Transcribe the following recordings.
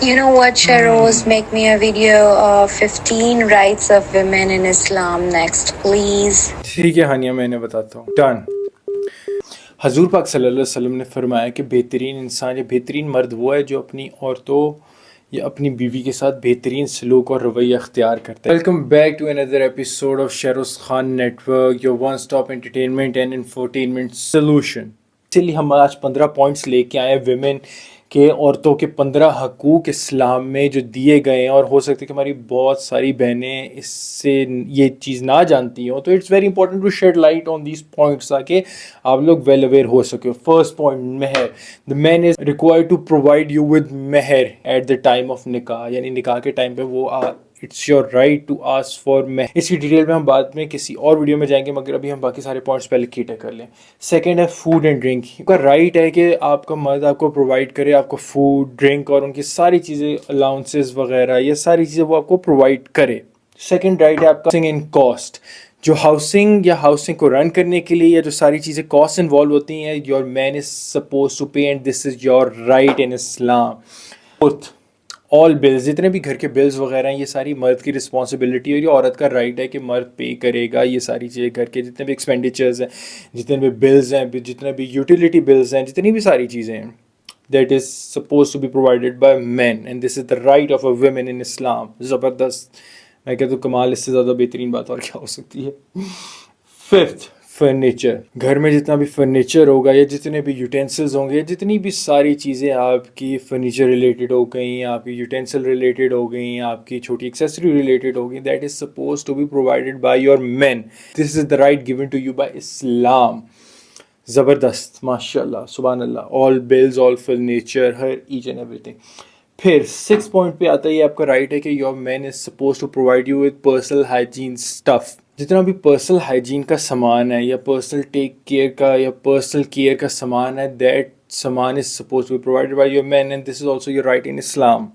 You know what, Sharoz? Make me a video of 15 rights of women in Islam next, please. ٹھیک ہے ہانیہ، میں نے بتاتا ہوں. ڈن. حضور پاک صلی اللہ علیہ وسلم نے فرمایا کہ بہترین انسان یا بہترین مرد وہ ہے جو اپنی عورتوں یا اپنی بیوی کے ساتھ بہترین سلوک اور رویہ اختیار کرتا ہے. Welcome back to another episode of Sheroz Khan network, your one stop entertainment and infotainment solution. اسی لیے ہم آج 15 پوائنٹس لے کے آئے ویمن کہ عورتوں کے 15 حقوق اسلام میں جو دیے گئے ہیں، اور ہو سکتا ہے کہ ہماری بہت ساری بہنیں اس سے یہ چیز نہ جانتی ہوں، تو it's very important to shed light on these points تاکہ آپ لوگ ویل اویئر ہو سکے. First point, mehr. The man is required to provide you with mehr at the time of nikah, یعنی نکاح کے ٹائم پہ وہ it's your right to ask for mehr. اس کی ڈیٹیل میں ہم بعد میں کسی اور ویڈیو میں جائیں گے، مگر ابھی ہم باقی سارے پوائنٹس پہلے کلیئر کر لیں. سیکنڈ ہے فوڈ اینڈ ڈرنک. ان کا رائٹ ہے کہ آپ کا مرد آپ کو پرووائڈ کرے آپ کو فوڈ، ڈرنک اور ان کی ساری چیزیں، الاؤنسز وغیرہ، یہ ساری چیزیں وہ آپ کو پرووائڈ کرے. سیکنڈ رائٹ ہے آپ کا ہاؤسنگ ان کاسٹ. جو ہاؤسنگ یا ہاؤسنگ کو رن کرنے کے لیے یا جو ساری چیزیں کاسٹ انوالو ہوتی ہیں، your man is suppose to pay and this is your right in Islam. Fourth, all bills, جتنے بھی گھر کے بلز وغیرہ ہیں یہ ساری مرد کی رسپانسبلٹی ہے، اور یہ عورت کا رائٹ ہے کہ مرد پے کرے گا یہ ساری چیزیں. گھر کے جتنے بھی ایکسپینڈیچرز ہیں، جتنے بھی بلز ہیں، جتنے بھی یوٹیلیٹی بلز ہیں، جتنی بھی ساری چیزیں ہیں، that is suppose to be provided by man and this is the right of a women in Islam. زبردست. میں کہتا ہوں کمال، اس سے زیادہ بہترین بات اور کیا ہو سکتی ہے. Fifth, furniture. گھر میں جتنا بھی فرنیچر ہوگا یا جتنے بھی یوٹینسلز ہوں گے، جتنی بھی ساری چیزیں آپ کی فرنیچر ریلیٹڈ ہو گئیں، آپ کی یوٹینسل ریلیٹڈ ہو گئیں، آپ کی چھوٹی ایکسیسری ریلیٹڈ ہو گئیں، that is suppose to be provided by your man. This is the right given to you by Islam. زبردست، ماشاء اللہ، سبحان اللہ. All bills, all furniture, her each and everything. پھر 6 پوائنٹ پہ آتا ہے، یہ آپ کا رائٹ ہے کہ your man is suppose to provide you with personal hygiene stuff. جتنا بھی پرسنل ہائیجین کا سامان ہے یا پرسنل ٹیک کیئر کا یا پرسنل کیئر کا سامان ہے، دیٹ سامان is suppose to be provided by your man and this is also your right in Islam.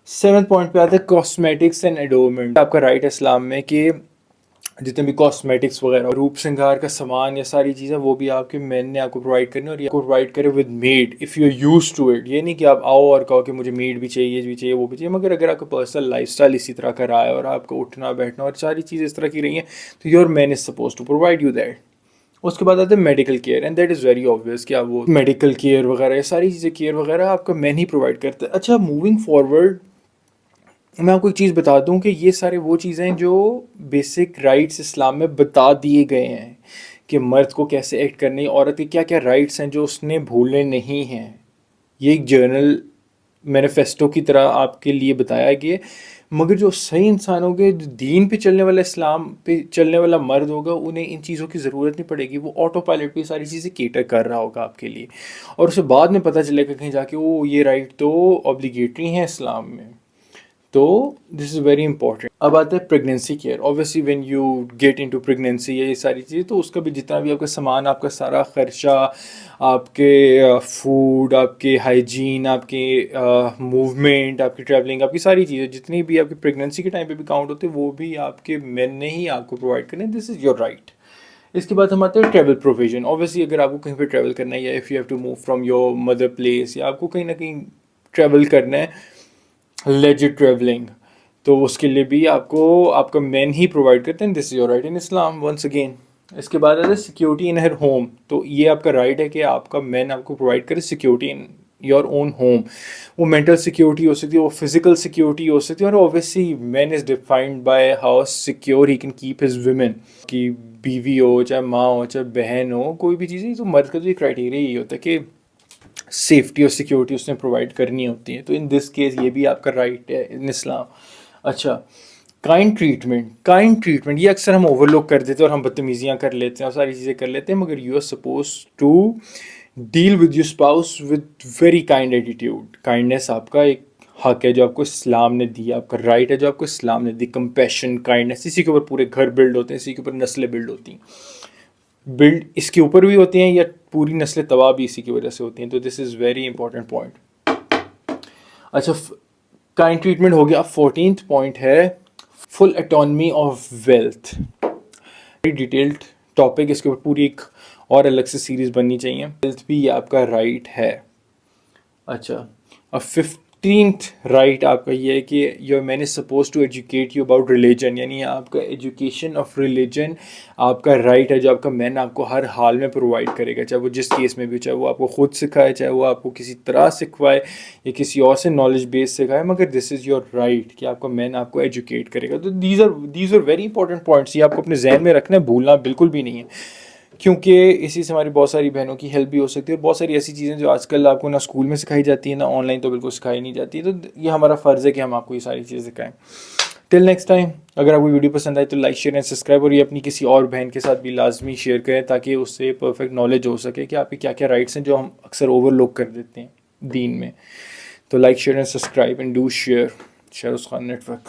7 point پہ آتا ہے کاسمیٹکس اینڈ ایڈورنمنٹ. آپ کا رائٹ ہے اسلام میں کہ جتنے بھی کاسمیٹکس وغیرہ، روپ سنگار کا سامان یا ساری چیزیں، وہ بھی آپ کے مین نے آپ کو پرووائڈ کرنی، اور یہ آپ کو پرووائڈ کرے with made of you use to it. یہ نہیں کہ آپ آؤ اور کہو کہ مجھے میڈ بھی چاہیے، یہ بھی چاہیے، وہ بھی چاہیے. مگر اگر آپ کا پرسنل لائف اسٹائل اسی طرح کا رہا ہے اور آپ کو اٹھنا بیٹھنا اور ساری چیزیں اس طرح کی رہی ہیں، تو your man is suppose to provide you that. اس کے بعد آتا ہے medical care, and that is very obvious کہ آپ وہ میڈیکل کیئر وغیرہ یہ ساری چیزیں کیئر وغیرہ آپ کا مین ہی پرووائڈ کرتا ہے. اچھا، موونگ فارورڈ میں آپ کو ایک چیز بتا دوں کہ یہ سارے وہ چیزیں ہیں جو بیسک رائٹس اسلام میں بتا دیے گئے ہیں کہ مرد کو کیسے ایکٹ کرنی، عورت کے کیا کیا رائٹس ہیں جو اس نے بھولنے نہیں ہیں. یہ ایک جرنل مینیفیسٹو کی طرح آپ کے لیے بتایا گیا. مگر جو صحیح انسان ہوگے، جو دین پہ چلنے والا، اسلام پہ چلنے والا مرد ہوگا، انہیں ان چیزوں کی ضرورت نہیں پڑے گی. وہ آٹو پائلٹ پہ ساری چیزیں کیٹر کر رہا ہوگا آپ کے لیے، اور اسے بعد میں پتہ چلے گا کہیں جا کے وہ یہ رائٹ تو اوبلیگیٹری ہیں اسلام میں. تو دس از ویری امپورٹنٹ. اب آتا ہے pregnancy care. Obviously when you get into pregnancy یہ ساری چیزیں، تو اس کا بھی جتنا بھی آپ کا سامان، آپ کا سارا خرچہ، آپ کے فوڈ، آپ کے ہائیجین، آپ کے موومنٹ، آپ کی ٹریولنگ، آپ کی ساری چیزیں جتنی بھی آپ کی پریگنینسی کے ٹائم پہ بھی کاؤنٹ ہوتے ہیں، وہ بھی آپ کے مین نے ہی آپ کو پرووائڈ کرنے. دس از یور رائٹ. اس کے بعد ہم آتے ہیں ٹریول پروویژن. اوبیسلی اگر آپ کو کہیں پہ ٹریول کرنا ہے، یا if you have to move from your mother place, یا آپ کو کہیں نہ کہیں ٹریول کرنا ہے، لیجٹ ٹریولنگ، تو اس کے لیے بھی آپ کو آپ کا مین ہی پرووائڈ کرتے ہیں. This is your right in Islam once again. اس کے بعد آتا ہے سیکیورٹی ان ہر ہوم. تو یہ آپ کا رائٹ ہے کہ آپ کا مین آپ کو پرووائڈ کرے security in your own home. وہ مینٹل سیکیورٹی ہو سکتی ہے، وہ فزیکل سیکیورٹی ہو سکتی ہے، اور obviously man is defined by how secure he can keep his women. کہ بیوی ہو، چاہے ماں ہو، چاہے بہن ہو، کوئی بھی چیز ہے، تو مرد کا تو یہ کرائٹیریا یہی ہوتا ہے کہ سیفٹی اور سیکیورٹی اس نے پرووائڈ کرنی ہوتی ہے. تو ان دس کیس یہ بھی آپ کا رائٹ ہے ان اسلام. اچھا، کائنڈ ٹریٹمنٹ یہ اکثر ہم اوور لک کر دیتے ہیں اور ہم بدتمیزیاں کر لیتے ہیں اور ساری چیزیں کر لیتے ہیں. مگر you are suppose to deal with your spouse with very kind attitude. Kindness آپ کا ایک حق ہے جو آپ کو اسلام نے دی، آپ کا رائٹ ہے جو آپ کو اسلام نے دی. کمپیشن، کائنڈنیس، اسی کے اوپر پورے گھر بلڈ ہوتے ہیں، اسی کے اوپر نسلیں بلڈ ہوتی ہیں. بلڈ اس کے اوپر بھی ہوتی ہیں، یا پوری نسلیں تباہ بھی اسی کی وجہ سے ہوتی ہیں. تو this is very important point. اچھا، کائنڈ ٹریٹمنٹ ہو گیا. 14th پوائنٹ ہے full autonomy of wealth. Detailed topic, اس کے اوپر پوری ایک اور الگ سے سیریز بننی چاہیے. ویلتھ بھی آپ کا رائٹ ہے. اچھا، اب 5th 15th رائٹ آپ کا یہ ہے کہ your man is suppose to educate you about religion, یعنی آپ کا ایجوکیشن آف ریلیجن آپ کا رائٹ ہے جو آپ کا مین آپ کو ہر حال میں پرووائڈ کرے گا، چاہے وہ جس کیس میں بھی، چاہے وہ آپ کو خود سکھائے، چاہے وہ آپ کو کسی طرح سکھوائے یا کسی اور سے نالج بیس سکھائے، مگر دس از یور رائٹ کہ آپ کا مین آپ کو ایجوکیٹ کرے گا. تو these are very important points, یہ آپ کو اپنے ذہن میں رکھنا ہے، بھولنا بالکل بھی نہیں ہے، کیونکہ اسی سے ہماری بہت ساری بہنوں کی ہیلپ بھی ہو سکتی ہے، اور بہت ساری ایسی چیزیں جو آج کل آپ کو نہ اسکول میں سکھائی جاتی ہیں، نہ آن لائن تو بالکل سکھائی نہیں جاتی. تو یہ ہمارا فرض ہے کہ ہم آپ کو یہ ساری چیزیں سکھائیں. ٹل نیکسٹ ٹائم، اگر آپ کو ویڈیو پسند آئے تو لائک شیئر اینڈ سبسکرائب، اور یہ اپنی کسی اور بہن کے ساتھ بھی لازمی شیئر کریں تاکہ اس سے پرفیکٹ نالج ہو سکے کہ آپ کے کیا کیا رائٹس ہیں جو ہم اکثر اوور لک کر دیتے ہیں دین میں. تو like share and subscribe and do share. Shehroz Khan net work.